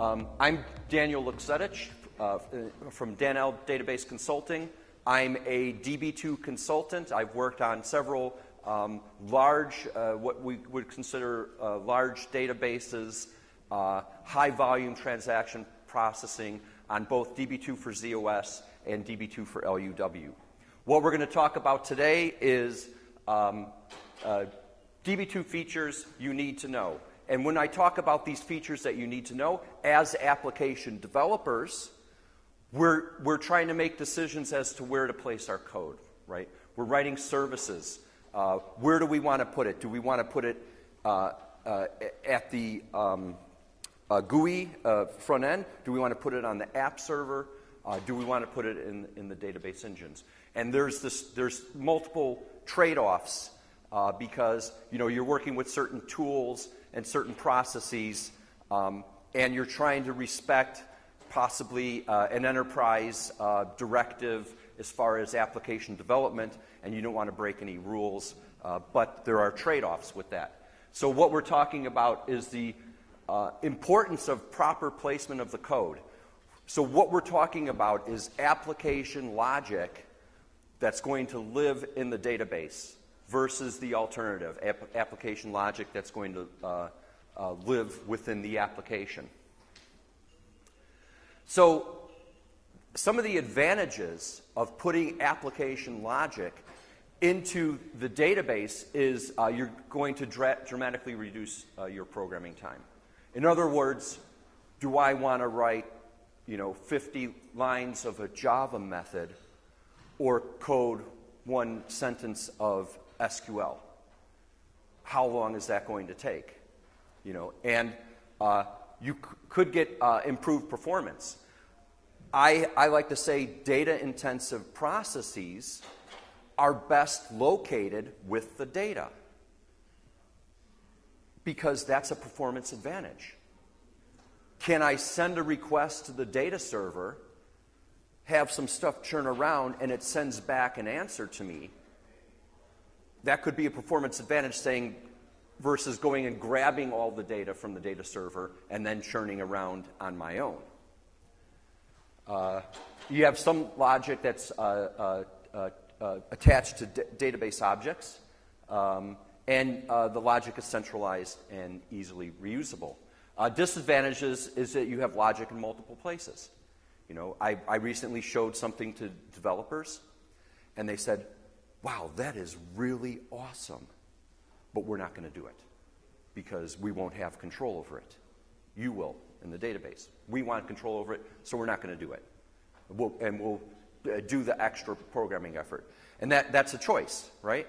I'm Daniel Luksetich from DanL Database Consulting. I'm a DB2 consultant. I've worked on several large, what we would consider large databases, high volume transaction processing on both DB2 for ZOS and DB2 for LUW. What we're going to talk about today is DB2 features you need to know. And when I talk about these features that you need to know, as application developers, we're trying to make decisions as to where to place our code, right? We're writing services. Where do we want to put it? Do we want to put it at the GUI front end? Do we want to put it on the app server? Do we want to put it in the database engines? And there's multiple trade-offs because you're working with certain tools and certain processes, and you're trying to respect possibly an enterprise directive as far as application development, and you don't want to break any rules, but there are trade-offs with that. So what we're talking about is the importance of proper placement of the code. So what we're talking about is application logic that's going to live in the database versus the alternative, application logic that's going to live within the application. So some of the advantages of putting application logic into the database is you're going to dramatically reduce your programming time. In other words, do I want to write 50 lines of a Java method or code one sentence of SQL? How long is that going to take? And you could get improved performance. I like to say data-intensive processes are best located with the data because that's a performance advantage. Can I send a request to the data server, have some stuff churn around, and it sends back an answer to me? That could be a performance advantage versus going and grabbing all the data from the data server and then churning around on my own. You have some logic that's attached to database objects, and the logic is centralized and easily reusable. Disadvantages is that you have logic in multiple places. I recently showed something to developers, and they said, wow, that is really awesome, but we're not going to do it because we won't have control over it. You will in the database. We want control over it, so we're not going to do it. We'll do the extra programming effort. And that's a choice, right?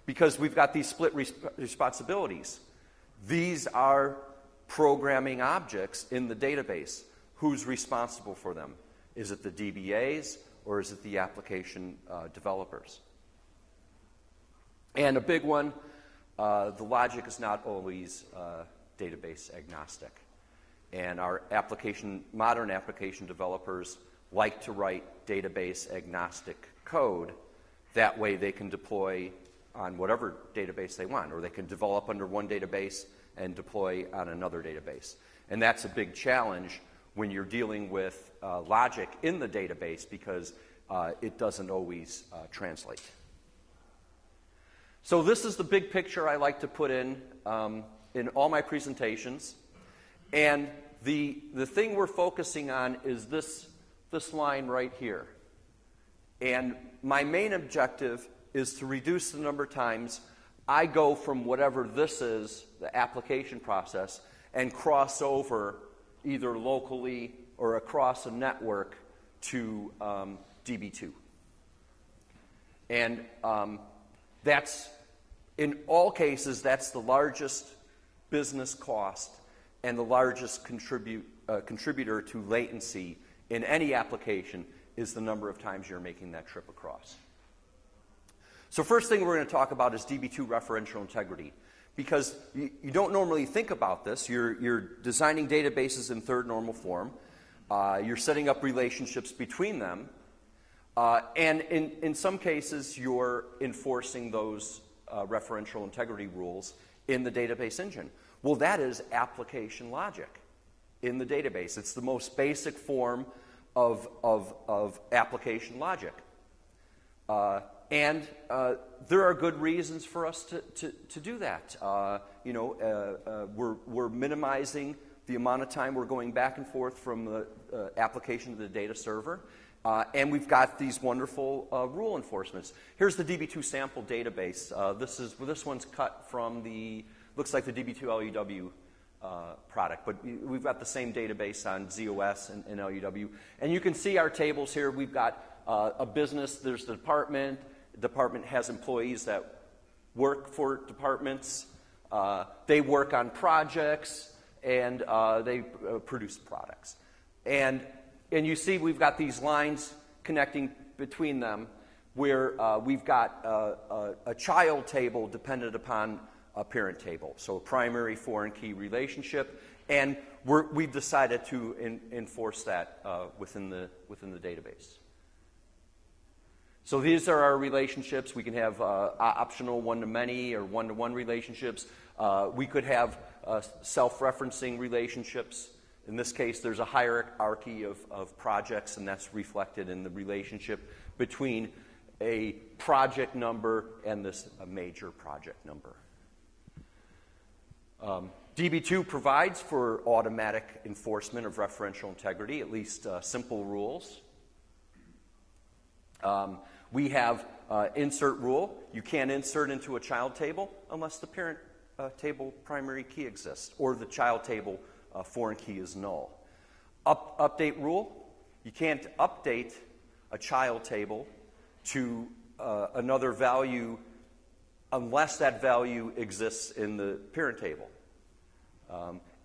Because we've got these split responsibilities. These are programming objects in the database. Who's responsible for them? Is it the DBAs or is it the application developers? And a big one, the logic is not always database agnostic. And our modern application developers like to write database agnostic code. That way they can deploy on whatever database they want, or they can develop under one database and deploy on another database. And that's a big challenge when you're dealing with logic in the database because it doesn't always translate. So this is the big picture I like to put in all my presentations. And the thing we're focusing on is this line right here. And my main objective is to reduce the number of times I go from whatever this is, the application process, and cross over either locally or across a network to DB2. And that's, in all cases, that's the largest business cost and the largest contributor to latency in any application is the number of times you're making that trip across. So first thing we're going to talk about is DB2 referential integrity. Because you don't normally think about this. You're designing databases in third normal form. You're setting up relationships between them. And in some cases, you're enforcing those referential integrity rules in the database engine. Well, that is application logic in the database. It's the most basic form of application logic. And there are good reasons for us to do that. We're minimizing the amount of time we're going back and forth from the application to the data server. And we've got these wonderful rule enforcements. Here's the DB2 sample database. This one's cut from looks like the DB2 LUW product, but we've got the same database on ZOS and LUW. And you can see our tables here. We've got a business, there's the department. The department has employees that work for departments. They work on projects, and they produce products. And you see we've got these lines connecting between them where we've got a child table dependent upon a parent table, so a primary foreign key relationship, and we've decided to enforce that within the database. So these are our relationships. We can have optional one-to-many or one-to-one relationships. We could have self-referencing relationships. In this case, there's a hierarchy of projects, and that's reflected in the relationship between a project number and a major project number. DB2 provides for automatic enforcement of referential integrity, at least simple rules. We have insert rule. You can't insert into a child table unless the parent table primary key exists, or the child table foreign key is null. Update rule. You can't update a child table to another value unless that value exists in the parent table.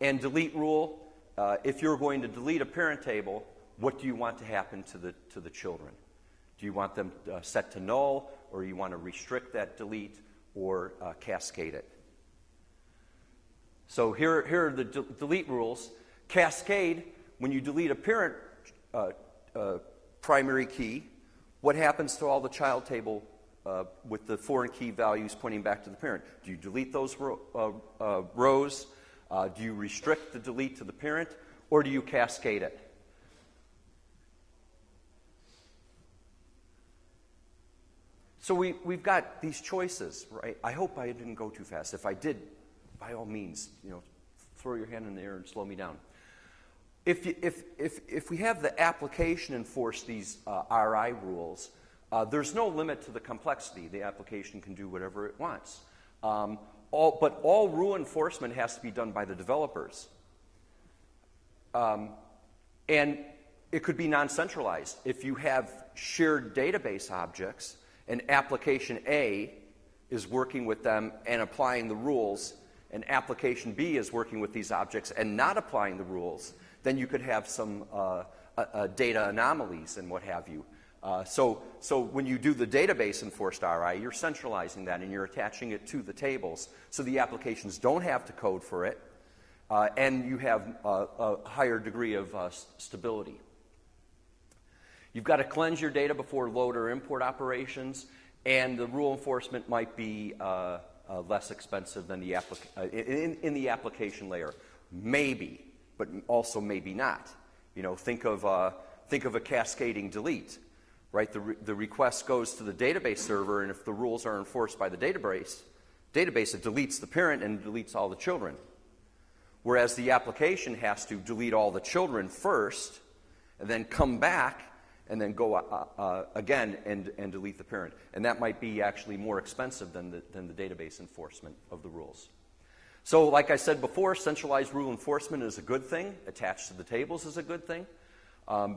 And delete rule. If you're going to delete a parent table, what do you want to happen to the children? Do you want them set to null, or you want to restrict that delete or cascade it? So here are the delete rules. Cascade, when you delete a parent primary key, what happens to all the child table with the foreign key values pointing back to the parent? Do you delete those rows? Do you restrict the delete to the parent, or do you cascade it? So we've got these choices, right? I hope I didn't go too fast. If I did, by all means, throw your hand in the air and slow me down. If we have the application enforce these RI rules, there's no limit to the complexity. The application can do whatever it wants. But all rule enforcement has to be done by the developers. And it could be non-centralized. If you have shared database objects, and application A is working with them and applying the rules, and application B is working with these objects and not applying the rules, then you could have some data anomalies and what have you. So when you do the database enforced RI, you're centralizing that and you're attaching it to the tables so the applications don't have to code for it, and you have a higher degree of stability. You've got to cleanse your data before load or import operations, and the rule enforcement might be less expensive than in the application layer. Maybe, but also maybe not. Think of a cascading delete, right? The request goes to the database server, and if the rules are enforced by the database it deletes the parent and deletes all the children. Whereas the application has to delete all the children first, and then come back and then go again and delete the parent. And that might be actually more expensive than the database enforcement of the rules. So like I said before, centralized rule enforcement is a good thing. Attached to the tables is a good thing.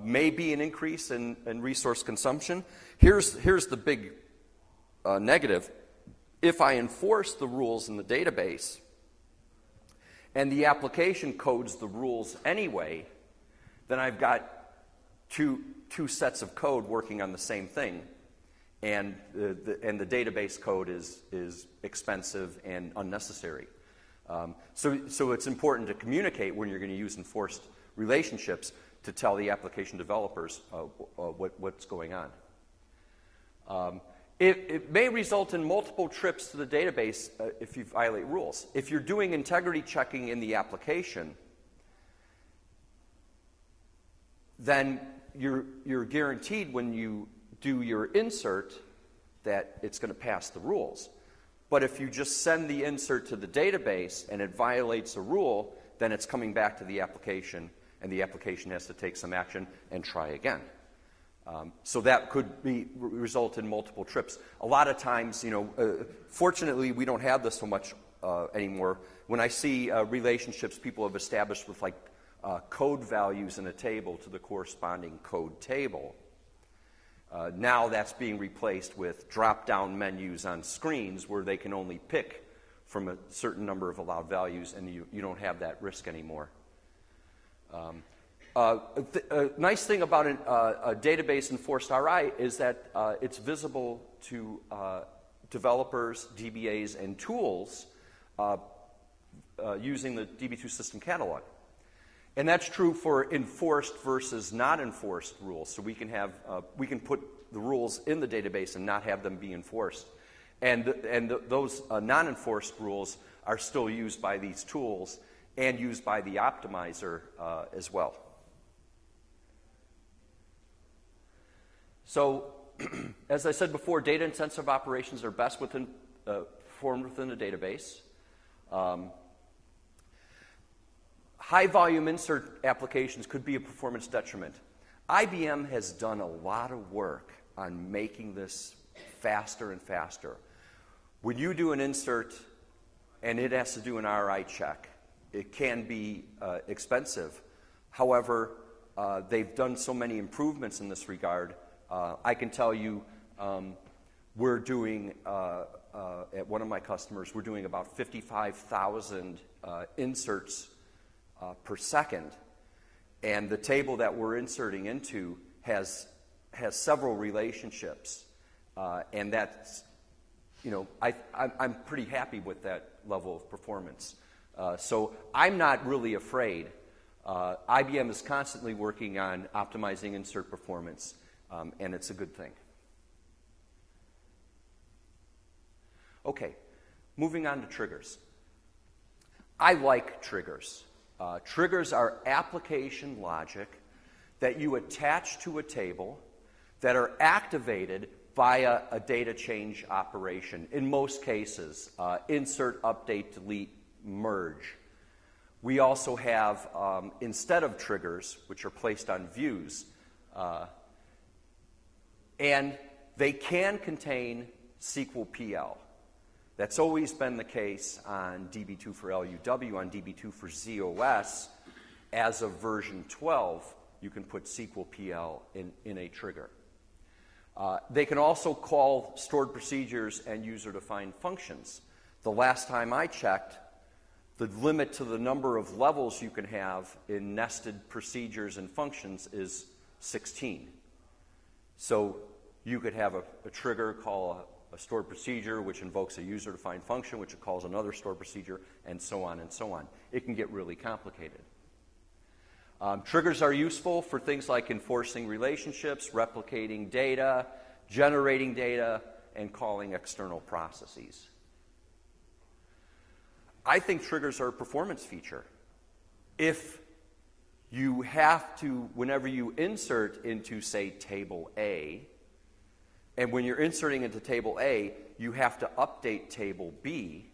May be an increase in resource consumption. Here's the big negative. If I enforce the rules in the database and the application codes the rules anyway, then I've got two sets of code working on the same thing, and the database code is expensive and unnecessary. So it's important to communicate when you're going to use enforced relationships to tell the application developers what's going on. It may result in multiple trips to the database if you violate rules. If you're doing integrity checking in the application, then you're guaranteed when you do your insert that it's going to pass the rules. But if you just send the insert to the database and it violates a rule, then it's coming back to the application, and the application has to take some action and try again. So that could result in multiple trips. A lot of times, fortunately, we don't have this so much anymore. When I see relationships people have established with code values in a table to the corresponding code table, now that's being replaced with drop-down menus on screens where they can only pick from a certain number of allowed values, and you don't have that risk anymore. A nice thing about a database enforced RI is that it's visible to developers, DBAs, and tools using the DB2 system catalog. And that's true for enforced versus not enforced rules. So we can put the rules in the database and not have them be enforced. And those non-enforced rules are still used by these tools and used by the optimizer as well. So, as I said before, data-intensive operations are best performed within a database. High-volume insert applications could be a performance detriment. IBM has done a lot of work on making this faster and faster. When you do an insert and it has to do an RI check, it can be expensive. However, they've done so many improvements in this regard. I can tell you we're doing, at one of my customers, we're doing about 55,000 inserts per second. And the table that we're inserting into has several relationships. And that's, I'm pretty happy with that level of performance. So I'm not really afraid. IBM is constantly working on optimizing insert performance. And it's a good thing. Okay, moving on to triggers. I like triggers. Triggers are application logic that you attach to a table that are activated via a data change operation. In most cases, insert, update, delete, merge. We also have, instead of triggers, which are placed on views, and they can contain SQL PL. That's always been the case on DB2 for LUW, on DB2 for ZOS. As of version 12, you can put SQL PL in a trigger. They can also call stored procedures and user-defined functions. The last time I checked, the limit to the number of levels you can have in nested procedures and functions is 16. So you could have a trigger call a stored procedure, which invokes a user-defined function, which calls another stored procedure, and so on and so on. It can get really complicated. Triggers are useful for things like enforcing relationships, replicating data, generating data, and calling external processes. I think triggers are a performance feature. If you have to, whenever you insert into, say, table A, and when you're inserting into table A, you have to update table B,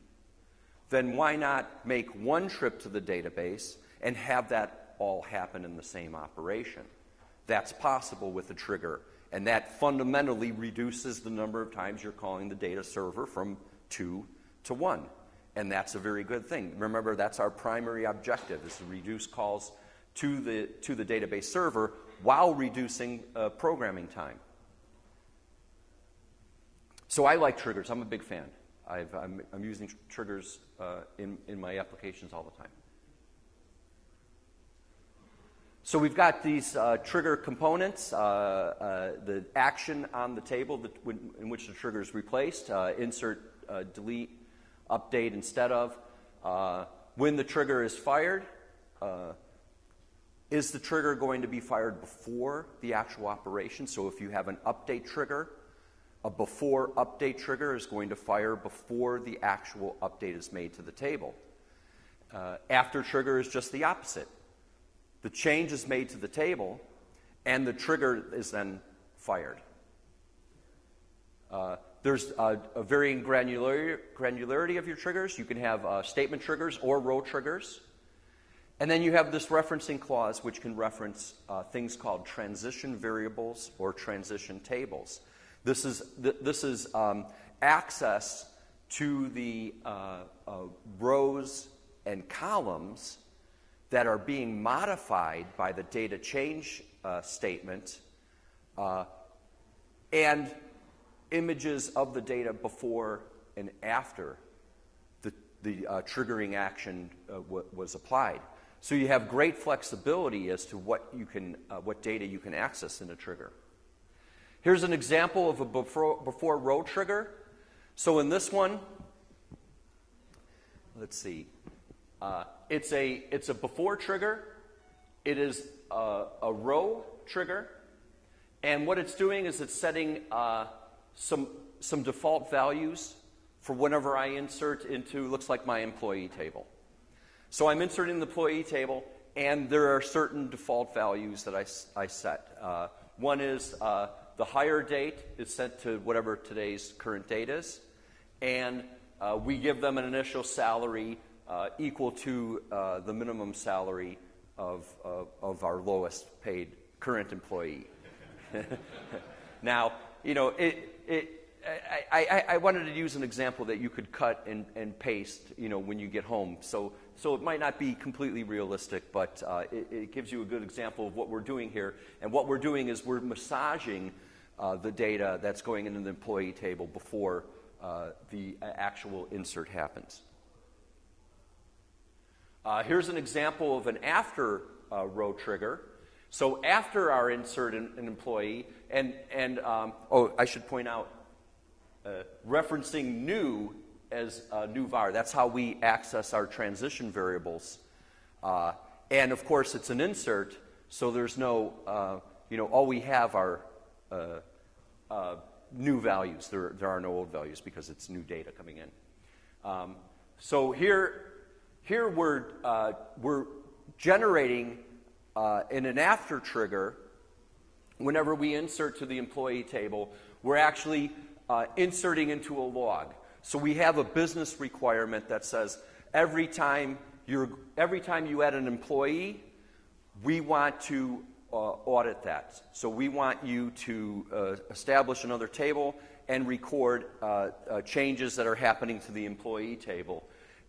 then why not make one trip to the database and have that all happen in the same operation? That's possible with a trigger, and that fundamentally reduces the number of times you're calling the data server from 2 to 1, and that's a very good thing. Remember, that's our primary objective, is to reduce calls to the database server while reducing programming time. So I like triggers. I'm a big fan. I'm using triggers in my applications all the time. So we've got these trigger components, the action on the table in which the trigger is replaced, insert, delete, update instead of. When the trigger is fired, is the trigger going to be fired before the actual operation? So if you have an update trigger, a before update trigger is going to fire before the actual update is made to the table. After trigger is just the opposite. The change is made to the table, and the trigger is then fired. There's a varying granularity of your triggers. You can have statement triggers or row triggers. And then you have this referencing clause, which can reference things called transition variables or transition tables. This is access to the rows and columns that are being modified by the data change statement and images of the data before and after the triggering action was applied. So you have great flexibility as to what data you can access in a trigger. Here's an example of a before row trigger. So in this one, let's see, it's a before trigger. It is a row trigger, and what it's doing is it's setting some default values for whenever I insert into, looks like my employee table. So I'm inserting the employee table, and there are certain default values that I set. One is the hire date is set to whatever today's current date is, and we give them an initial salary equal to the minimum salary of our lowest paid current employee. Now, you know, I wanted to use an example that you could cut and paste, you know, when you get home. So it might not be completely realistic, but it gives you a good example of what we're doing here. And what we're doing is we're massaging the data that's going into the employee table before the actual insert happens. Here's an example of an after row trigger. So after our insert an employee, and I should point out, referencing new as new var. That's how we access our transition variables. And of course, it's an insert, so there's no, all we have are new values. There are no old values because it's new data coming in. So here we're generating in an after trigger. Whenever we insert to the employee table, we're actually inserting into a log. So we have a business requirement that says every time you add an employee, we want to audit that. So we want you to establish another table and record changes that are happening to the employee table.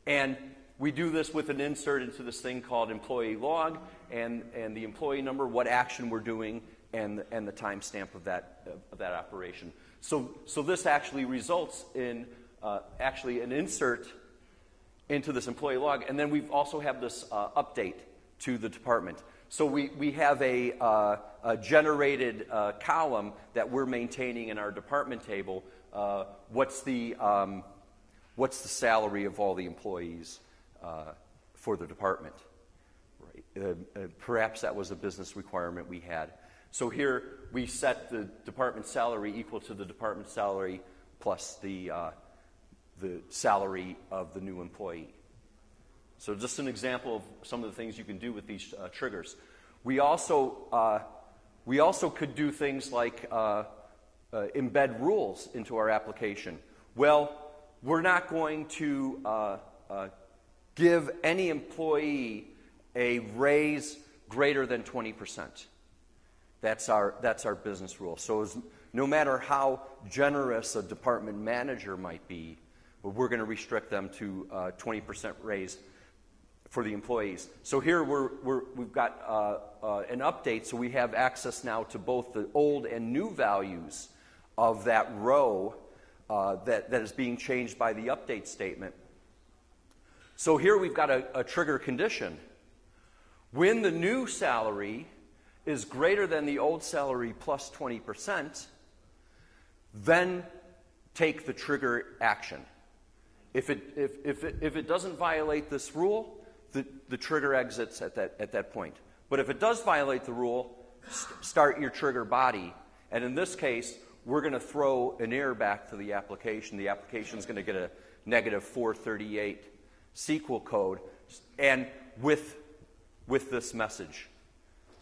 And we do this with an insert into this thing called employee log and the employee number, what action we're doing, and the timestamp of that operation. So this actually results in actually an insert into this employee log, and then we also have this update to the department. So we have a generated column that we're maintaining in our department table. What's the salary of all the employees for the department? Right. Perhaps that was a business requirement we had. So here we set the department salary equal to the department salary plus the salary of the new employee. So just an example of some of the things you can do with these triggers. We also could do things like embed rules into our application. Well, we're not going to give any employee a raise greater than 20%. That's our business rule. So no matter how generous a department manager might be, we're going to restrict them to 20% raise for the employees. So here we've got an update, so we have access now to both the old and new values of that row that is being changed by the update statement. So here we've got a trigger condition. When the new salary is greater than the old salary plus 20%, then take the trigger action. If it doesn't violate this rule, the trigger exits at that point. But if it does violate the rule, start your trigger body. And in this case, we're going to throw an error back to the application. The application is going to get a -438 SQL code, and with this message.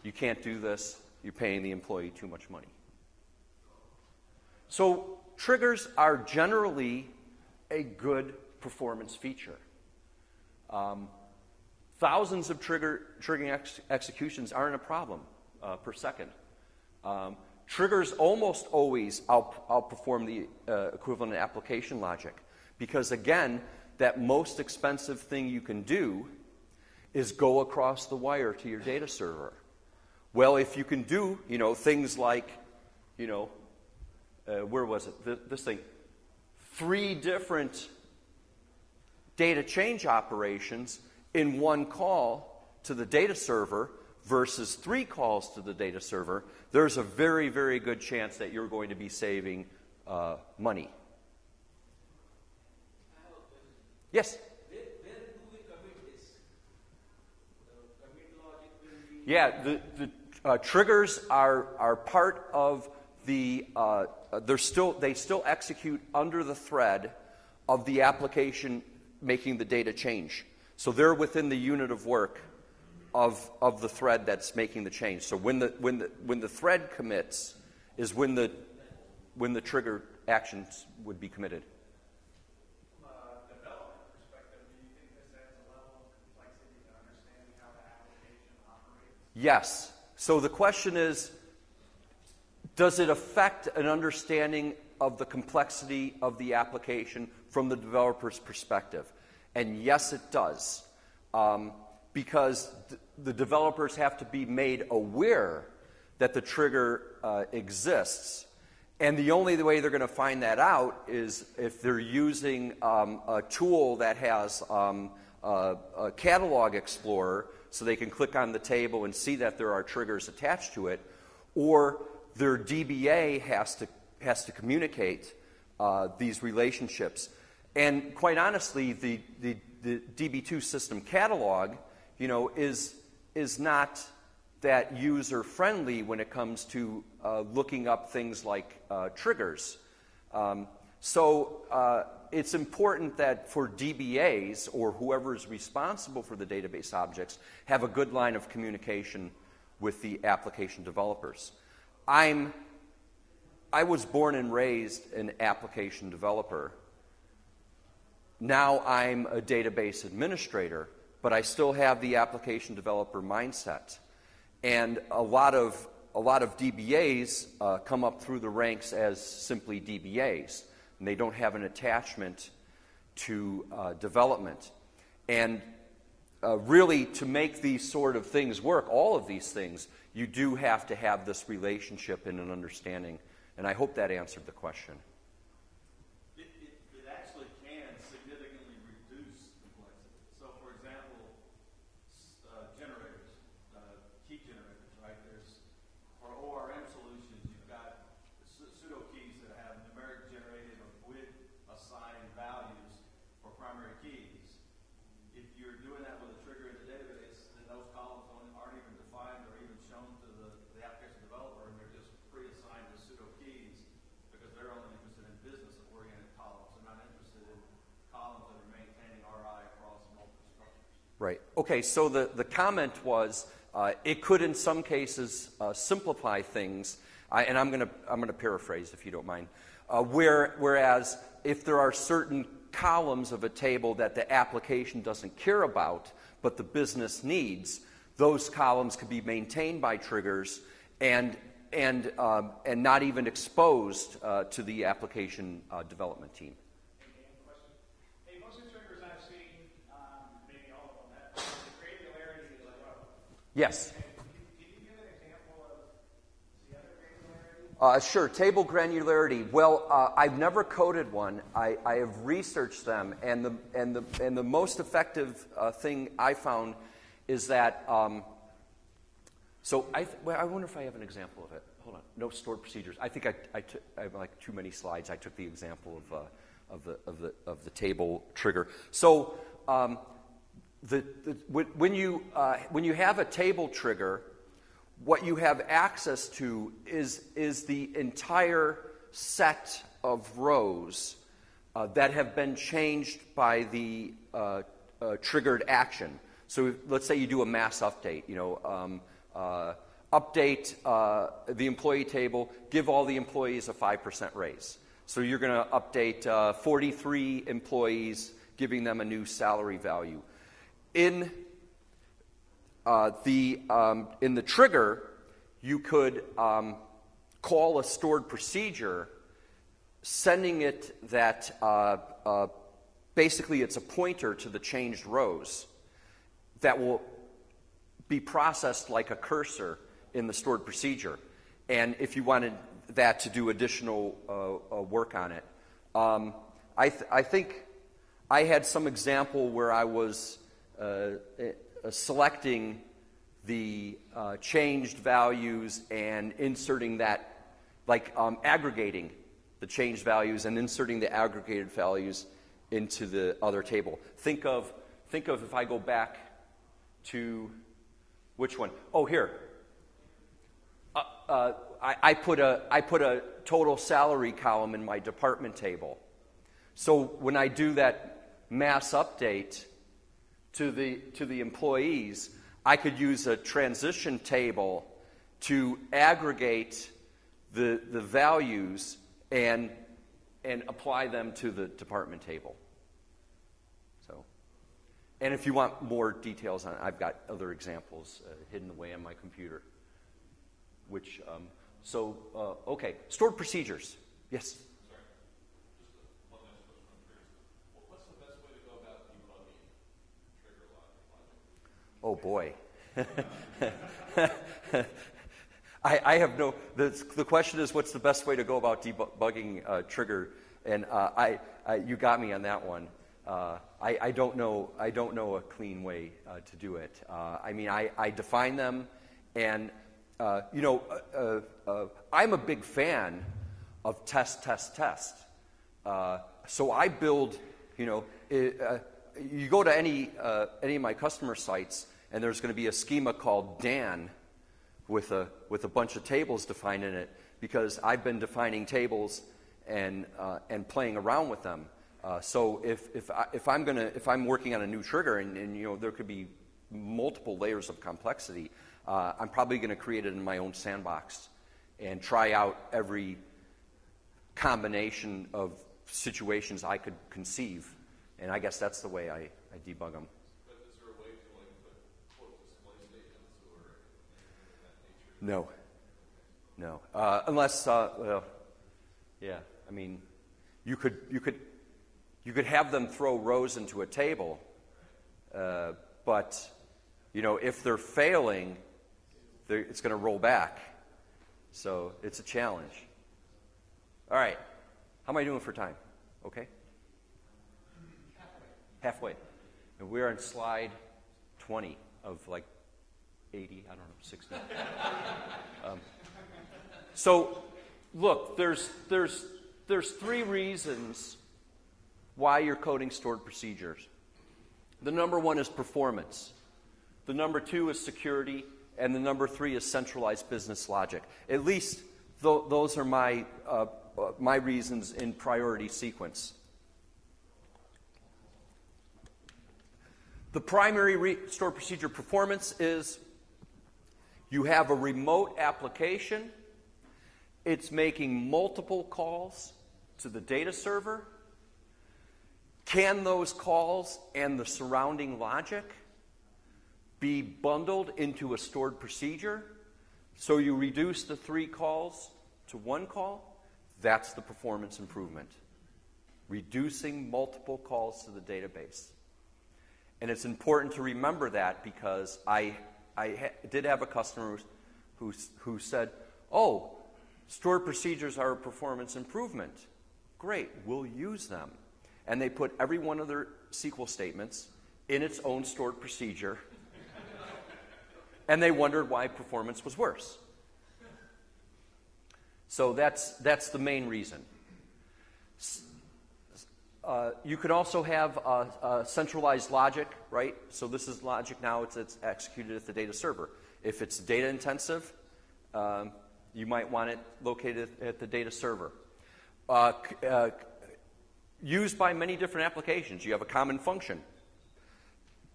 You can't do this. you're paying the employee too much money. So triggers are generally a good performance feature. Thousands of triggering executions aren't a problem per second. Triggers almost always outperform the equivalent application logic because, again, that most expensive thing you can do is go across the wire to your data server. Well, if you can do, things like, where was it? This thing. 3 different data change operations in one call to the data server versus 3 calls to the data server, there's a very, very good chance that you're going to be saving money. Yes? Where do we commit this? The commit logic will be... Yeah, the triggers are part of the... they still execute under the thread of the application making the data change. So they're within the unit of work of the thread that's making the change. So when the thread commits is when the trigger actions would be committed. From a development perspective, do you think this adds a level of complexity to understanding how the application operates? Yes. So the question is, does it affect an understanding of the complexity of the application from the developer's perspective? And yes, it does. Because the developers have to be made aware that the trigger exists. And the only way they're going to find that out is if they're using a tool that has a catalog explorer so they can click on the table and see that there are triggers attached to it, or their DBA has to communicate these relationships. And quite honestly, the DB2 system catalog, is not that user-friendly when it comes to looking up things like triggers. So it's important that for DBAs or whoever is responsible for the database objects have a good line of communication with the application developers. I was born and raised an application developer. Now I'm a database administrator, but I still have the application developer mindset. And a lot of DBAs come up through the ranks as simply DBAs, and they don't have an attachment to development. And really, to make these sort of things work, all of these things, you do have to have this relationship and an understanding. And I hope that answered the question. It actually can significantly reduce complexity. So, for example, generators, key generators, right? There's, for ORM solutions, you've got pseudo keys that have numeric generated with assigned values for primary keys. If you're doing that with a trigger in the database, then those columns aren't even defined or even shown to the application developer, and they're just pre-assigned to pseudo keys because they're only interested in business-oriented columns. They're not interested in columns that are maintaining RI across multiple structures. Right. Okay, so the comment was it could in some cases simplify things, and I'm going to paraphrase if you don't mind. Whereas if there are certain columns of a table that the application doesn't care about, but the business needs, those columns could be maintained by triggers and not even exposed to the application development team. Hey, most of the triggers I've seen, maybe all of them, have the granularity is low. Yes. Can you give an example of the other granularity? Sure. Table granularity. Well, I've never coded one. I have researched them, and the most effective thing I found is that. So I wonder if I have an example of it. Hold on. No stored procedures. I think I have like too many slides. I took the example of the table trigger. So when you have a table trigger, what you have access to is the entire set of rows that have been changed by the triggered action. So let's say you do a mass update. update the employee table, give all the employees a 5% raise. So you're going to update 43 employees, giving them a new salary value. In the trigger, you could call a stored procedure, sending it that basically it's a pointer to the changed rows that will be processed like a cursor in the stored procedure. And if you wanted that to do additional work on it, I think I had some example where I was selecting the changed values and inserting that, like aggregating the changed values and inserting the aggregated values into the other table. Think of if I go back to which one? Oh, here. I put a total salary column in my department table. So when I do that mass update to the employees, I could use a transition table to aggregate the values and apply them to the department table. So, and if you want more details on it, I've got other examples hidden away on my computer. Which, okay, stored procedures. Yes? Sorry, just one last question I'm curious. What's the best way to go about debugging trigger logic? Oh, boy. I have no, the question is, what's the best way to go about debugging trigger? And you got me on that one. I don't know a clean way to do it. I mean, I define them, and I'm a big fan of test. So I build, you go to any of my customer sites, and there's going to be a schema called Dan with a bunch of tables defined in it, because I've been defining tables and playing around with them. So if I'm working on a new trigger, and there could be multiple layers of complexity, I'm probably going to create it in my own sandbox and try out every combination of situations I could conceive. And I guess that's the way I debug them. But is there a way to put quote display statements or anything of that nature? No. Unless, yeah. I mean, you could have them throw rows into a table, but if they're failing, it's going to roll back. So it's a challenge. All right. How am I doing for time? Okay? Halfway. And we're on slide 20 of 80, I don't know, 60. So, look, there's 3 reasons why you're coding stored procedures. The number 1 is performance. The number 2 is security, and the number 3 is centralized business logic. At least those are my reasons in priority sequence. The primary stored procedure performance is you have a remote application. It's making multiple calls to the data server. Can those calls and the surrounding logic be bundled into a stored procedure? So you reduce the 3 calls to 1 call? That's the performance improvement. Reducing multiple calls to the database. And it's important to remember that, because I did have a customer who said, oh, stored procedures are a performance improvement. Great, we'll use them. And they put every one of their SQL statements in its own stored procedure, and they wondered why performance was worse. So that's the main reason. You could also have centralized logic, right? So this is logic now, it's executed at the data server. If it's data intensive, you might want it located at the data server. Used by many different applications. You have a common function.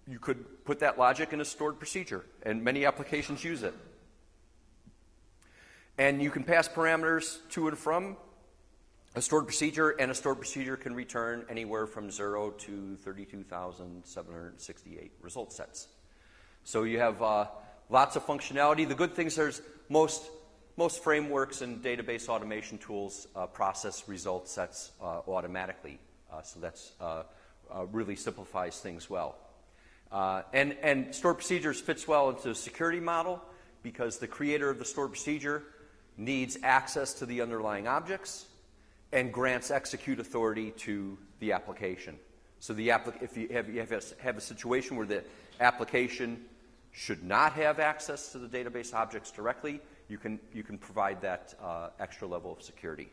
You could put that logic in a stored procedure, and many applications use it. And you can pass parameters to and from a stored procedure, and a stored procedure can return anywhere from 0 to 32,768 result sets. So you have lots of functionality. The good things is most frameworks and database automation tools process result sets automatically. So that's really simplifies things well. And stored procedures fits well into the security model because the creator of the stored procedure needs access to the underlying objects and grants execute authority to the application. So if you have a situation where the application should not have access to the database objects directly, you can provide that extra level of security.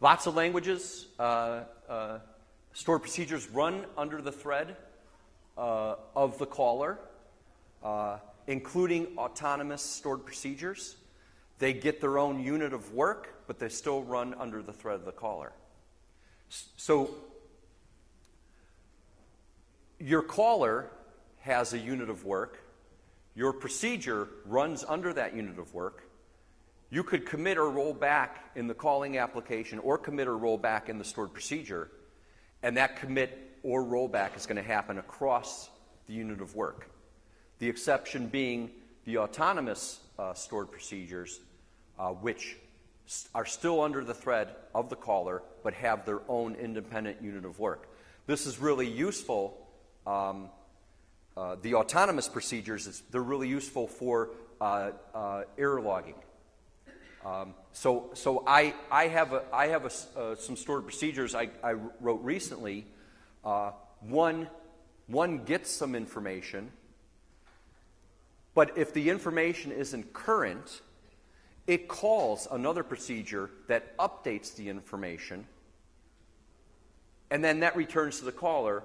Lots of languages. Stored procedures run under the thread of the caller, including autonomous stored procedures. They get their own unit of work, but they still run under the thread of the caller. So your caller has a unit of work. Your procedure runs under that unit of work. You could commit or roll back in the calling application or commit or roll back in the stored procedure, and that commit or rollback is going to happen across the unit of work. The exception being the autonomous stored procedures, which are still under the thread of the caller but have their own independent unit of work. This is really useful. The autonomous procedures, they're really useful for error logging. So I have some stored procedures I wrote recently. One gets some information, but if the information isn't current, it calls another procedure that updates the information, and then that returns to the caller,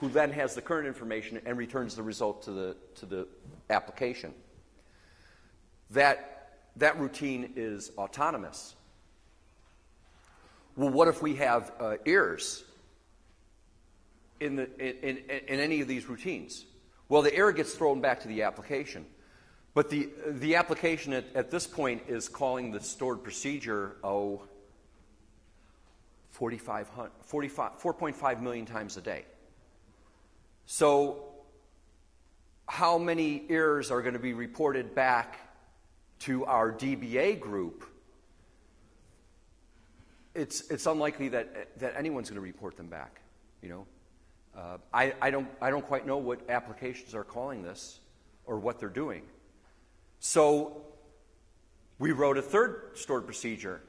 who then has the current information and returns the result to the application. That routine is autonomous. Well, what if we have errors in any of these routines? Well, the error gets thrown back to the application. But the application at this point is calling the stored procedure 4.5 million times a day. So how many errors are going to be reported back to our DBA group? It's unlikely that anyone's going to report them back. I don't quite know what applications are calling this or what they're doing. So we wrote a third stored procedure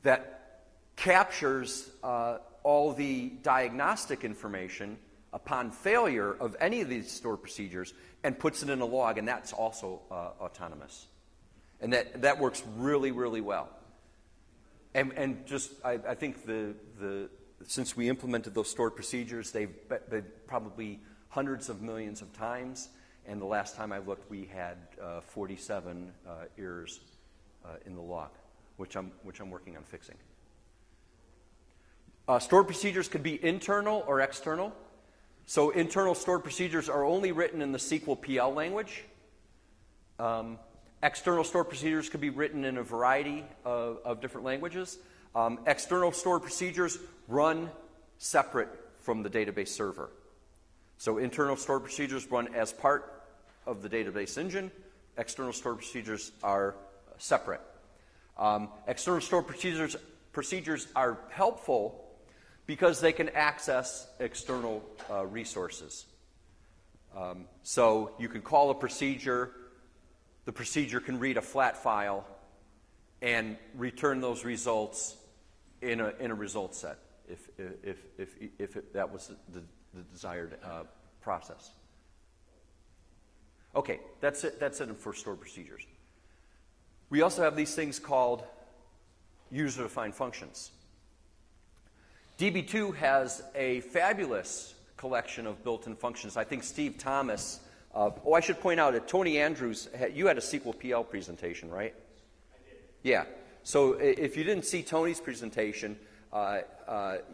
that captures all the diagnostic information upon failure of any of these stored procedures and puts it in a log, and that's also autonomous. And that works really, really well. And just, I think since we implemented those stored procedures, they've probably hundreds of millions of times. And the last time I looked, we had 47 errors in the log, which I'm working on fixing. Stored procedures could be internal or external. So internal stored procedures are only written in the SQL PL language. External stored procedures could be written in a variety of different languages. External stored procedures run separate from the database server. So internal stored procedures run as part of the database engine. External stored procedures are separate. External stored procedures are helpful because they can access external resources. So you can call a procedure. The procedure can read a flat file and return those results in a result set if that was the desired process. Okay, that's it. That's it for stored procedures. We also have these things called user-defined functions. DB2 has a fabulous collection of built-in functions. I think Steve Thomas. I should point out that Tony Andrews, you had a SQL PL presentation, right? I did. Yeah. So if you didn't see Tony's presentation,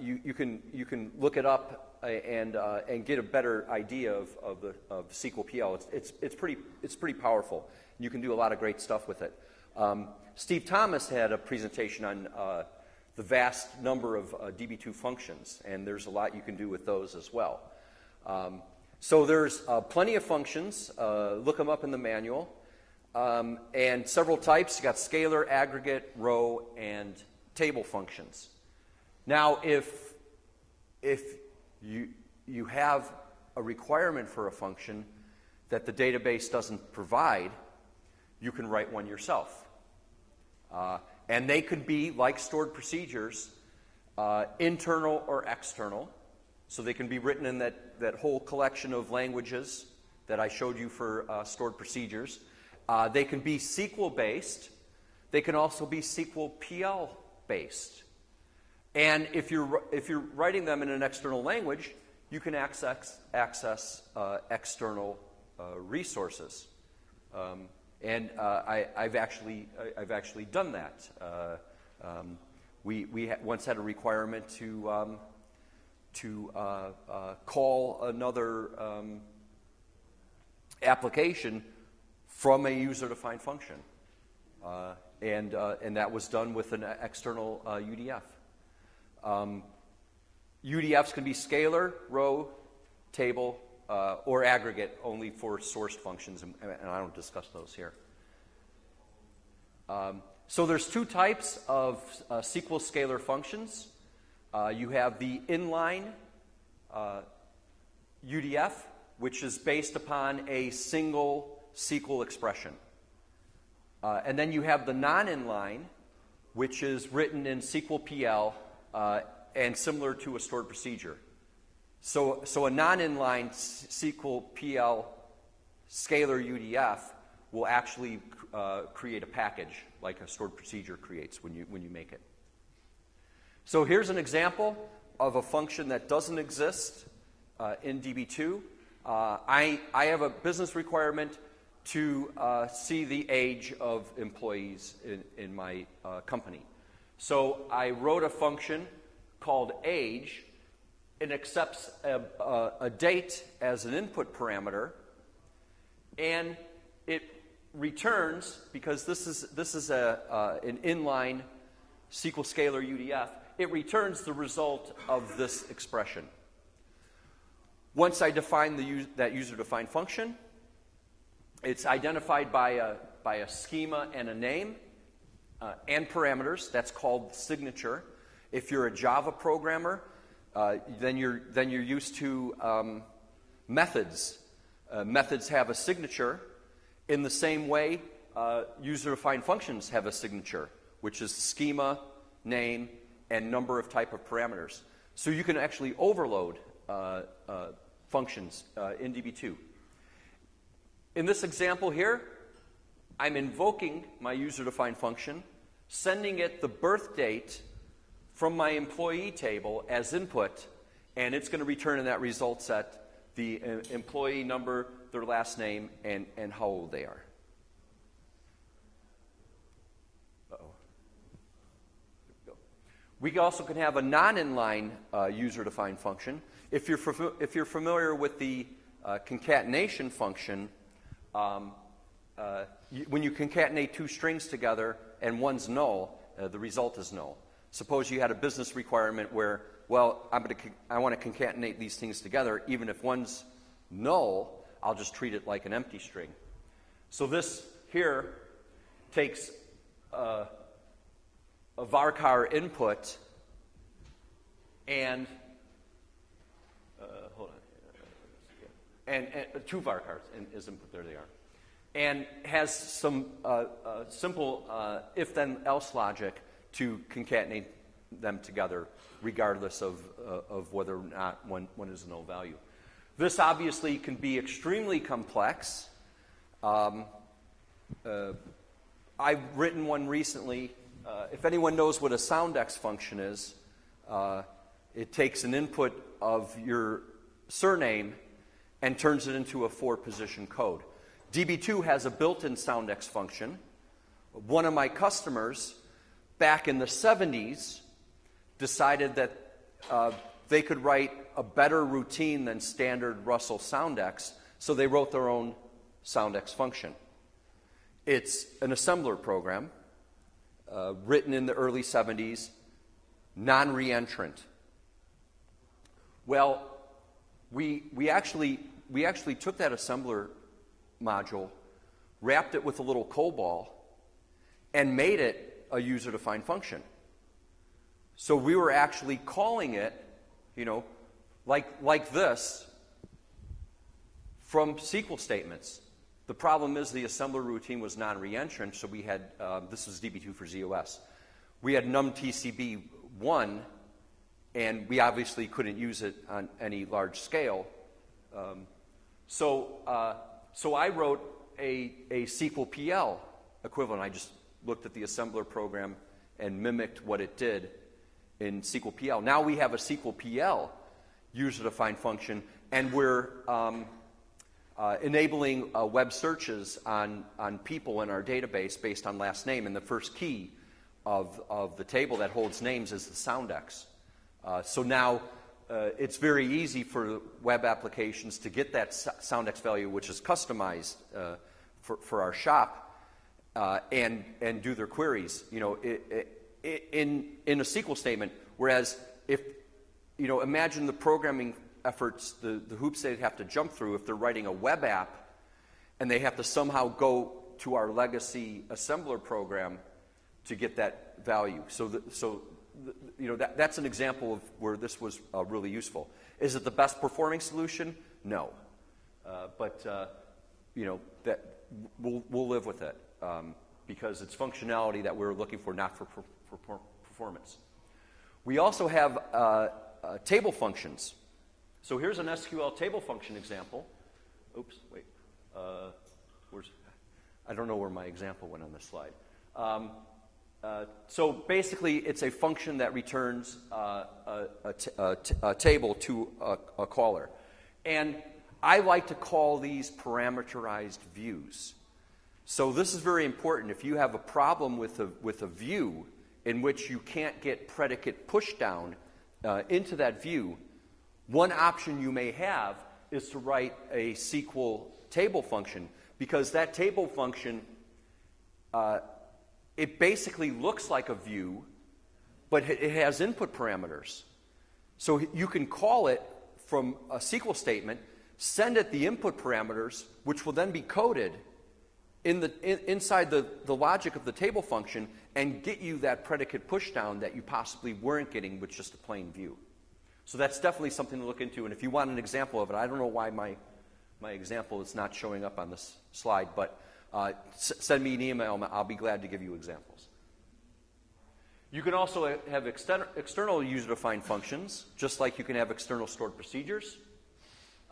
you can look it up and get a better idea of SQL PL. It's pretty powerful. You can do a lot of great stuff with it. Steve Thomas had a presentation on the vast number of DB2 functions, and there's a lot you can do with those as well. So there's plenty of functions. Look them up in the manual. And several types. You got scalar, aggregate, row, and table functions. Now, if you have a requirement for a function that the database doesn't provide, you can write one yourself. And they could be, like stored procedures, internal or external. So they can be written in that whole collection of languages that I showed you for stored procedures. They can be SQL-based. They can also be SQL PL-based. And if you're writing them in an external language, you can access external resources. And I've actually done that. We once had a requirement to call another application from a user-defined function, and that was done with an external UDF. UDFs can be scalar, row, table, or aggregate, only for sourced functions, and I don't discuss those here. So there's two types of SQL scalar functions. You have the inline UDF, which is based upon a single SQL expression. And then you have the non-inline, which is written in SQL PL and similar to a stored procedure. So a non-inline SQL PL scalar UDF will actually create a package like a stored procedure creates when you make it. So here's an example of a function that doesn't exist in DB2. I have a business requirement to see the age of employees in my company. So I wrote a function called age. It accepts a date as an input parameter, and it returns, because this is an inline SQL scalar UDF, it returns the result of this expression. Once I define that user-defined function, it's identified by a schema and a name and parameters. That's called signature. If you're a Java programmer, then you're used to methods. Methods have a signature. In the same way, user-defined functions have a signature, which is schema, name, and number of type of parameters. So you can actually overload functions in DB2. In this example here, I'm invoking my user-defined function, sending it the birth date from my employee table as input, and it's going to return in that result set the employee number, their last name, and how old they are. We also can have a non-inline user-defined function. If you're familiar with the concatenation function, when you concatenate two strings together and one's null, the result is null. Suppose you had a business requirement where, well, I want to concatenate these things together. Even if one's null, I'll just treat it like an empty string. So this here takes a varchar input and and two varchars as input. There they are, and has some simple if-then-else logic to concatenate them together, regardless of whether or not one is a null value. This obviously can be extremely complex. I've written one recently. If anyone knows what a soundex function is, it takes an input of your surname and turns it into a 4-position code. DB2 has a built-in soundex function. One of my customers back in the 70s decided that they could write a better routine than standard Russell SoundX, so they wrote their own SoundX function. It's an assembler program written in the early 70s, non-reentrant. Well, we actually took that assembler module, wrapped it with a little COBOL, and made it a user-defined function. So we were actually calling it, like this from SQL statements. The problem is the assembler routine was non-reentrant, so we had, this was DB2 for ZOS. We had numTCB1, and we obviously couldn't use it on any large scale. So I wrote a SQL PL equivalent. I just looked at the assembler program and mimicked what it did in SQL PL. Now we have a SQL PL user-defined function, and we're enabling web searches on people in our database based on last name, and the first key of the table that holds names is the SoundX. So now it's very easy for web applications to get that SoundX value, which is customized for our shop, and do their queries. In a SQL statement. Whereas if imagine the programming efforts, the hoops they'd have to jump through if they're writing a web app, and they have to somehow go to our legacy assembler program to get that value. That's an example of where this was really useful. Is it the best performing solution? No, but that we'll live with it because it's functionality that we're looking for, not for performance. We also have table functions. So here's an SQL table function example. Oops, wait. I don't know where my example went on this slide. So basically, it's a function that returns a table to a caller. And I like to call these parameterized views. So this is very important. If you have a problem with a view in which you can't get predicate pushdown into that view, one option you may have is to write a SQL table function, because that table function, it basically looks like a view, but it has input parameters. So you can call it from a SQL statement, send it the input parameters, which will then be coded inside the logic of the table function, and get you that predicate pushdown that you possibly weren't getting with just a plain view. So that's definitely something to look into. And if you want an example of it, I don't know why my example is not showing up on this slide, but send me an email. I'll be glad to give you examples. You can also have external user-defined functions, just like you can have external stored procedures.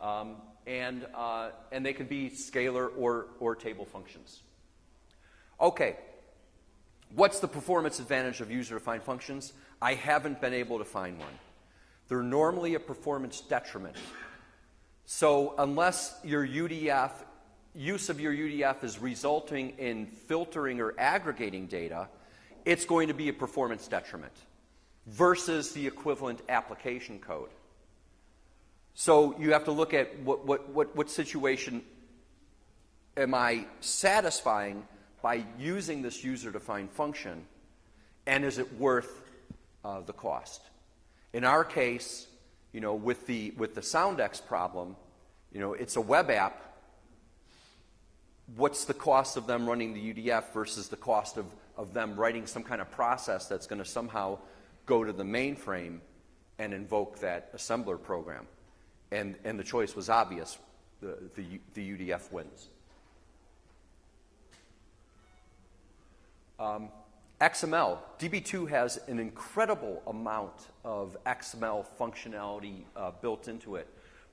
And they can be scalar or table functions. Okay, what's the performance advantage of user-defined functions? I haven't been able to find one. They're normally a performance detriment. So unless your use of your UDF is resulting in filtering or aggregating data, it's going to be a performance detriment versus the equivalent application code. So you have to look at what situation am I satisfying by using this user-defined function, and is it worth the cost? In our case, with the SoundX problem, it's a web app. What's the cost of them running the UDF versus the cost of them writing some kind of process that's going to somehow go to the mainframe and invoke that assembler program? And the choice was obvious. The UDF wins. XML. DB2 has an incredible amount of XML functionality built into it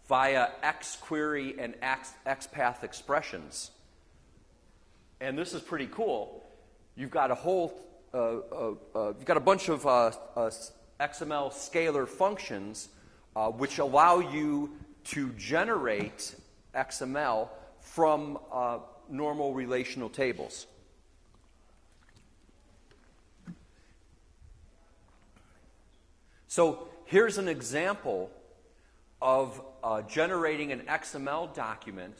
via XQuery and XPath expressions. And this is pretty cool. You've got a whole, you've got a bunch of XML scalar functions which allow you to generate XML from normal relational tables. So here's an example of generating an XML document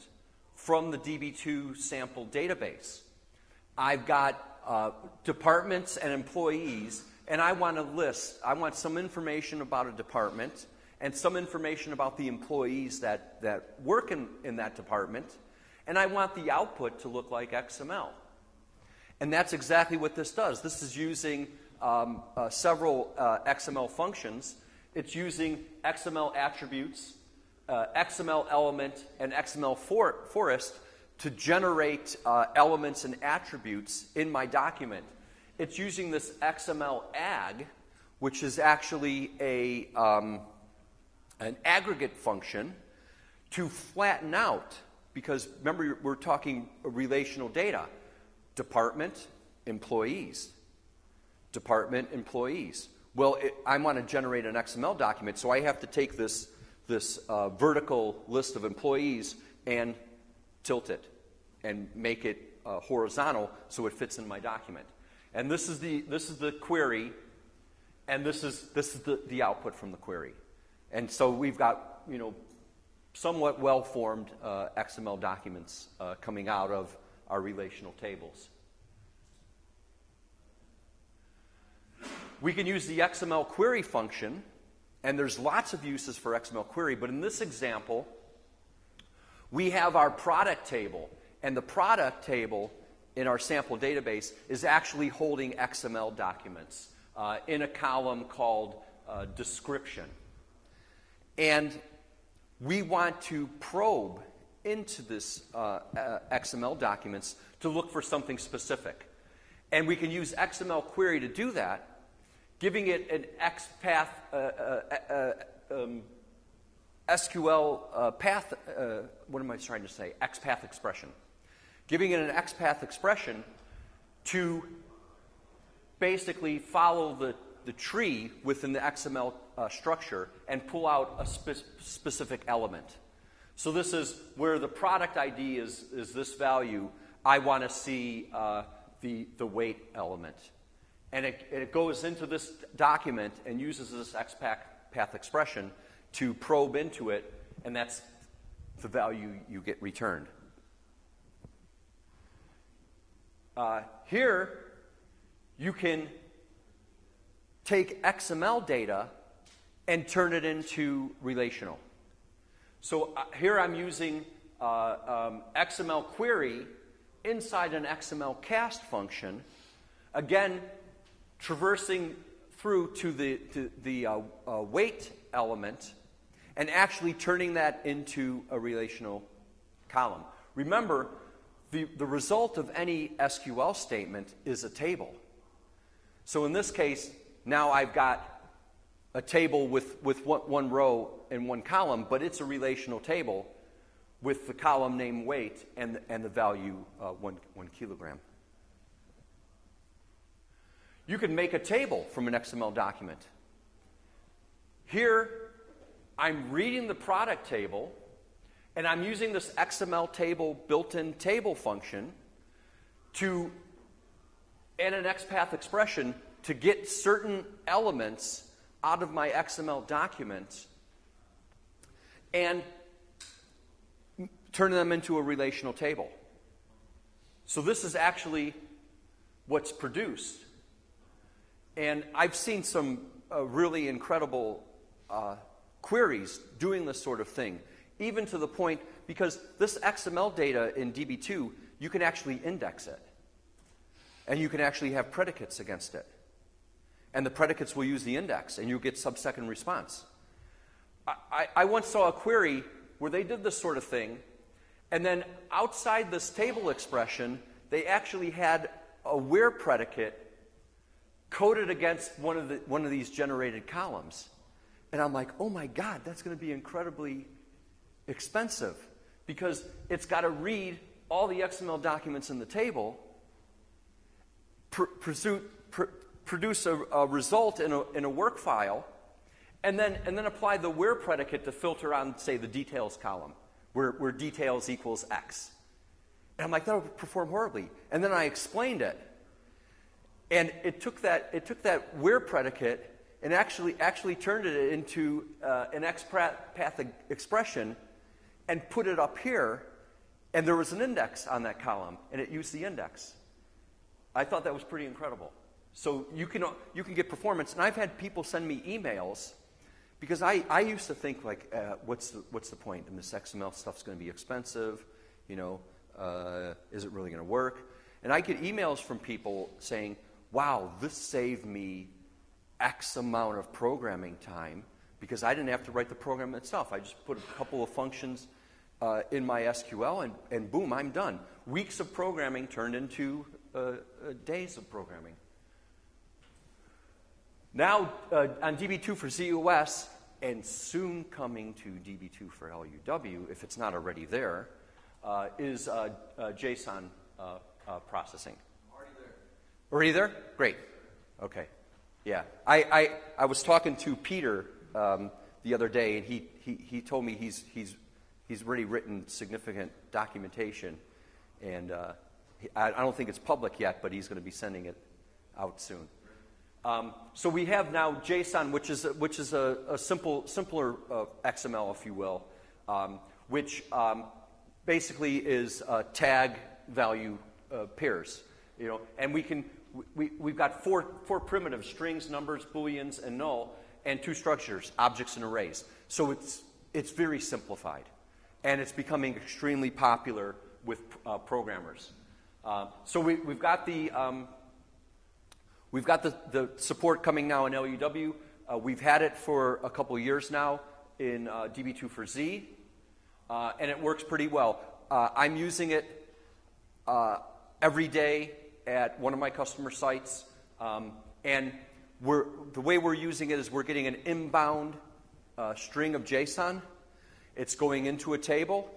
from the DB2 sample database. I've got departments and employees, and I want some information about a department and some information about the employees that work in that department, and I want the output to look like XML. And that's exactly what this does. This is using several XML functions. It's using XML attributes, XML element, and XML forest to generate elements and attributes in my document. It's using this XML ag, which is actually an aggregate function, to flatten out, because remember, we're talking relational data. Department, employees. Department, employees. Well, I want to generate an XML document, so I have to take this vertical list of employees and tilt it and make it horizontal so it fits in my document. And this is the query, and this is the output from the query. And so we've got somewhat well-formed XML documents coming out of our relational tables. We can use the XML query function, and there's lots of uses for XML query, but in this example, we have our product table, and the product table in our sample database is actually holding XML documents in a column called description. And we want to probe into this XML documents to look for something specific. And we can use XML query to do that, giving it an XPath SQL path, what am I trying to say? XPath expression. Giving it an XPath expression to basically follow the tree within the XML structure and pull out a specific element. So this is where the product ID is this value. I want to see the weight element. And it goes into this document and uses this XPath expression to probe into it, and that's the value you get returned. Here, you can take XML data and turn it into relational. So here I'm using XML query inside an XML cast function, again, traversing through to the weight element and actually turning that into a relational column. Remember, the result of any SQL statement is a table. So in this case, now I've got a table with one row and one column, but it's a relational table with the column name weight and the value 1 kilogram. You can make a table from an XML document. Here, I'm reading the product table, and I'm using this XML table built-in table function and an XPath expression to get certain elements out of my XML document and turn them into a relational table. So this is actually what's produced. And I've seen some really incredible queries doing this sort of thing, even to the point, because this XML data in DB2, you can actually index it. And you can actually have predicates against it. And the predicates will use the index, and you'll get sub-second response. I once saw a query where they did this sort of thing, and then outside this table expression, they actually had a where predicate coded against one of these generated columns. And I'm like, oh my God, that's going to be incredibly expensive, because it's got to read all the XML documents in the table, produce a result in a work file, and then apply the where predicate to filter on, say, the details column, where details equals X. And I'm like, that'll perform horribly. And then I explained it. And it took that where predicate and actually turned it into an XPath expression and put it up here, and there was an index on that column, and it used the index. I thought that was pretty incredible. So you can get performance, and I've had people send me emails because I used to think like, what's the point? And this XML stuff's going to be expensive, you know, is it really going to work? And I get emails from people saying, wow, this saved me X amount of programming time because I didn't have to write the program itself. I just put a couple of functions in my SQL, and boom, I'm done. Weeks of programming turned into days of programming. Now, on DB2 for ZOS, and soon coming to DB2 for LUW, if it's not already there, is JSON processing. Already there? Great. Okay. Yeah. I was talking to Peter the other day, and he told me he's already written significant documentation, and I don't think it's public yet, but he's going to be sending it out soon. So we have now JSON, which is a simpler XML, if you will, which basically is tag value pairs, you know, and we've got four primitives: strings, numbers, booleans, and null, and two structures: objects and arrays. So it's very simplified, and it's becoming extremely popular with programmers. So we've got the support coming now in LUW. We've had it for a couple of years now in DB2 for Z, and it works pretty well. I'm using it every day at one of my customer sites, and the way we're using it is we're getting an inbound string of JSON. It's going into a table,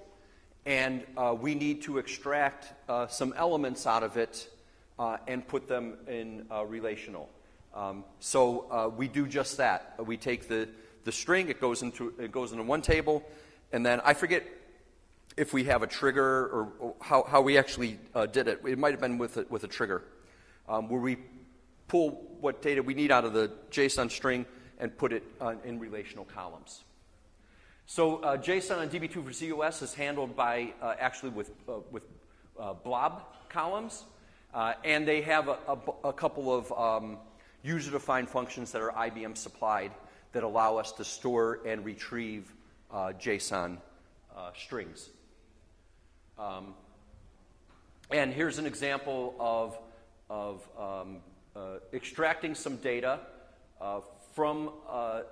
and we need to extract some elements out of it and put them in relational. So we do just that. We take the string, it goes into one table, and then I forget if we have a trigger or how we actually did it. It might have been with a trigger, where we pull what data we need out of the JSON string and put it in relational columns. So JSON on DB2 for ZOS is handled by actually with blob columns, and they have a couple of user-defined functions that are IBM supplied that allow us to store and retrieve JSON strings. And here's an example of extracting some data from a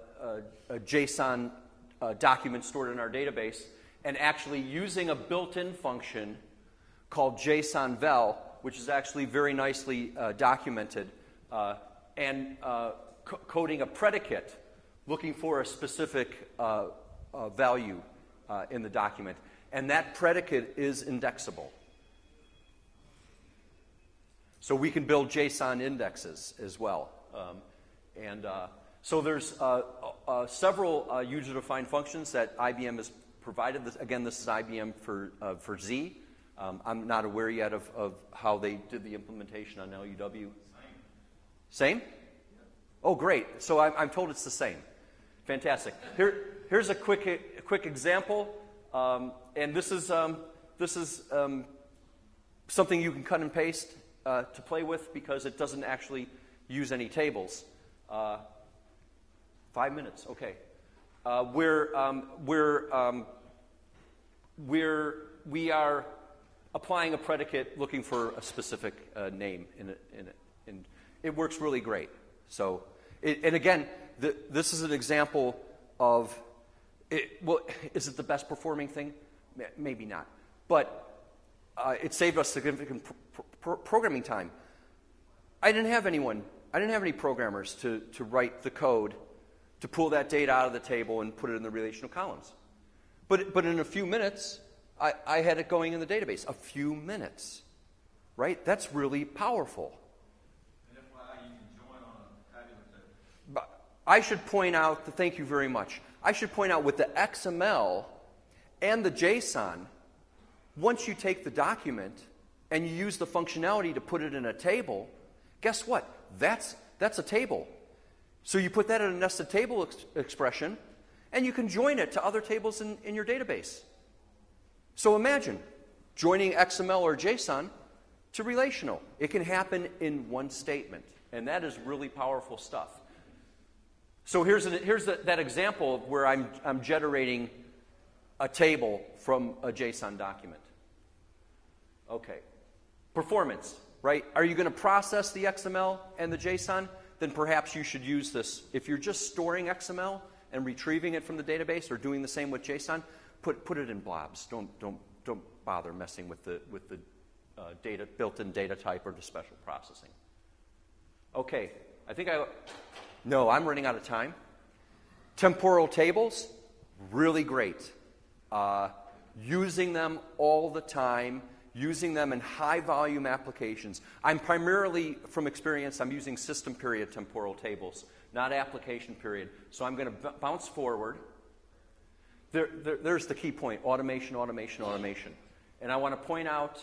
JSON document stored in our database and actually using a built-in function called JSON-vel, which is actually very nicely documented, and coding a predicate looking for a specific value in the document. And that predicate is indexable. So we can build JSON indexes as well. So there's several user-defined functions that IBM has provided. Again, this is IBM for Z. I'm not aware yet of how they did the implementation on LUW. Same? Oh, great. So I'm told it's the same. Fantastic. Here's a quick example, and this is something you can cut and paste to play with because it doesn't actually use any tables. 5 minutes, okay. We are applying a predicate looking for a specific name in it, and it works really great. So, and again, this is an example of it. Well, is it the best performing thing? Maybe not, but it saved us significant programming time. I didn't have any programmers to write the code to pull that data out of the table and put it in the relational columns. But in a few minutes, I had it going in the database. A few minutes, right? That's really powerful. And FYI, you can join on a tabular table. But I should point out, thank you very much, I should point out with the XML and the JSON, once you take the document and you use the functionality to put it in a table, guess what? That's a table. So you put that in a nested table expression, and you can join it to other tables in your database. So imagine joining XML or JSON to relational. It can happen in one statement, and that is really powerful stuff. So here's that example of where I'm generating a table from a JSON document. Okay. Performance, right? Are you going to process the XML and the JSON? Then perhaps you should use this. If you're just storing XML and retrieving it from the database or doing the same with JSON, put it in blobs. Don't bother messing with the data, built-in data type or the special processing. Okay, no, I'm running out of time. Temporal tables, really great. Using them all the time, using them in high-volume applications. I'm primarily, from experience, I'm using system period temporal tables, not application period. So I'm going to bounce forward. There's the key point, automation, automation, automation. And I want to point out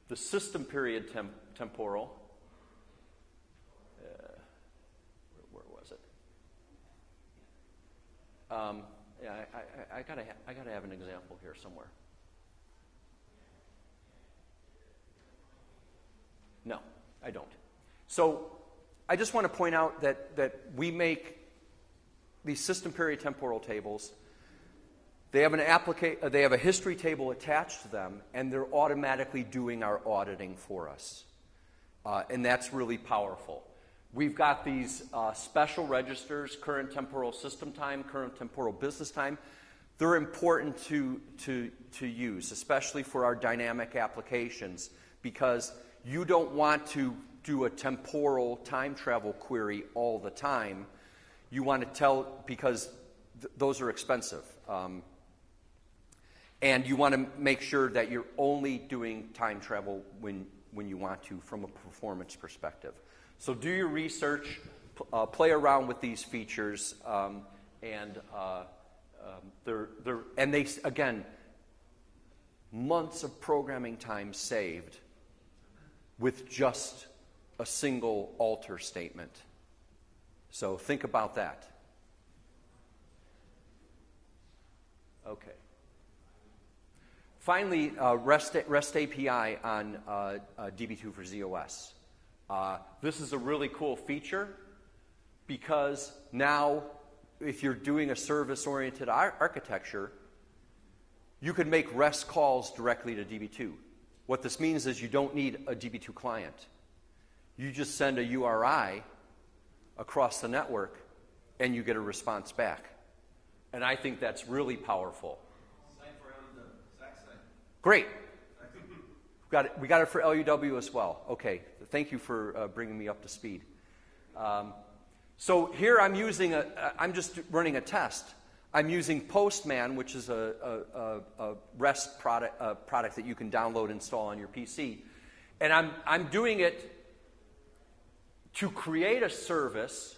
the system period temporal. Where was it? Yeah, I gotta have an example here somewhere. No, I don't. So I just want to point out that we make these system period temporal tables. They have they have a history table attached to them, and they're automatically doing our auditing for us. And that's really powerful. We've got these special registers, current temporal system time, current temporal business time. They're important to use, especially for our dynamic applications, because you don't want to do a temporal time travel query all the time. You want to tell, because those are expensive. And you want to make sure that you're only doing time travel when you want to from a performance perspective. So do your research, play around with these features, and they again, months of programming time saved with just a single alter statement. So think about that. Okay. Finally, REST API on DB2 for ZOS. This is a really cool feature because now if you're doing a service-oriented architecture, you can make REST calls directly to DB2. What this means is you don't need a DB2 client. You just send a URI across the network and you get a response back. And I think that's really powerful. Same for LUW. Exact same. Great. We got it for LUW as well. Okay. Thank you for bringing me up to speed. So here I'm just running a test. I'm using Postman, which is a REST product that you can download and install on your PC. And I'm doing it to create a service,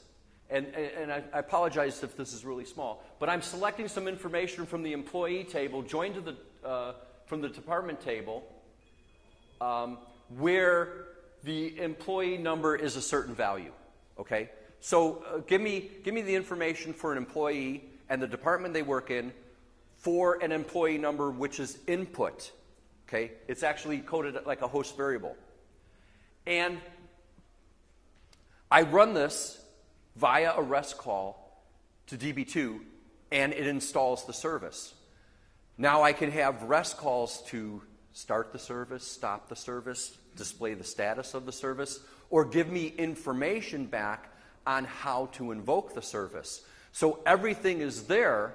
and I apologize if this is really small, but I'm selecting some information from the employee table, joined to from the department table, where the employee number is a certain value. Okay, so give me the information for an employee and the department they work in for an employee number which is input. Okay, it's actually coded like a host variable, and I run this via a REST call to DB2, and it installs the service. Now I can have REST calls to start the service, stop the service, display the status of the service, or give me information back on how to invoke the service. So everything is there.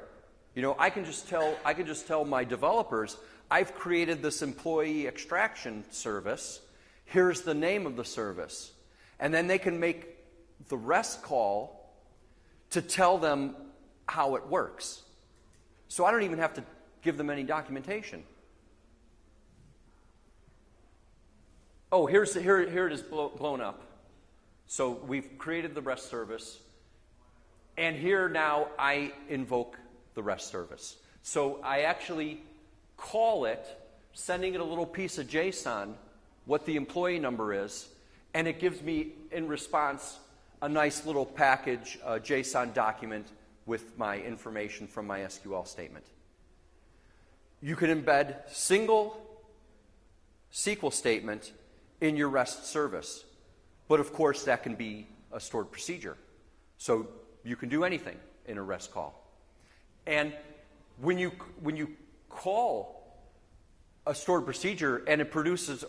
You know, I can just tell my developers, I've created this employee extraction service. Here's the name of the service. And then they can make the REST call to tell them how it works. So I don't even have to give them any documentation. Oh, here it is blown up. So we've created the REST service. And here now I invoke the REST service. So I actually call it, sending it a little piece of JSON, what the employee number is, and it gives me in response a nice little package, a JSON document with my information from my SQL statement. You can embed single SQL statement in your REST service. But of course, that can be a stored procedure. So you can do anything in a REST call. And when you call a stored procedure and it produces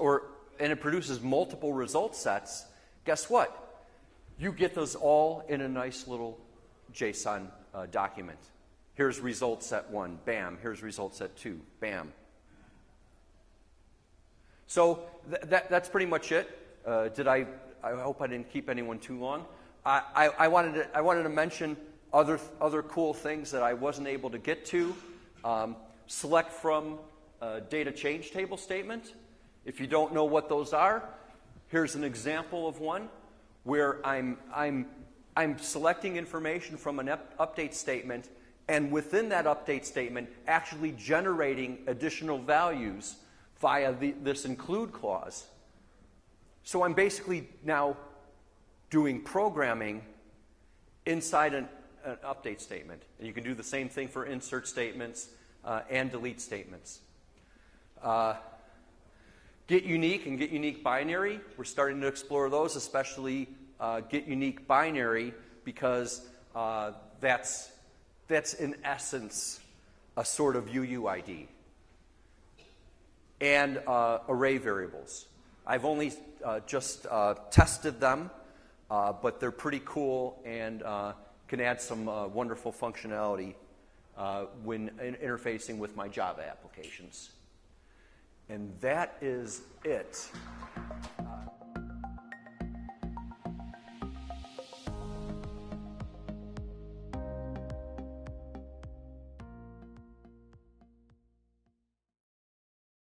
multiple result sets, guess what? You get those all in a nice little JSON document. Here's result set 1, bam. Here's result set 2, bam. So that's pretty much it. I hope I didn't keep anyone too long. I wanted to mention other cool things that I wasn't able to get to. Select from data change table statement. If you don't know what those are, here's an example of one where I'm selecting information from an update statement, and within that update statement, actually generating additional values via this include clause. So I'm basically now doing programming inside an update statement. And you can do the same thing for insert statements and delete statements. Get unique and get unique binary. We're starting to explore those, especially get unique binary, because that's in essence a sort of UUID. And array variables. I've only just tested them, but they're pretty cool and can add some wonderful functionality when interfacing with my Java applications. And that is it.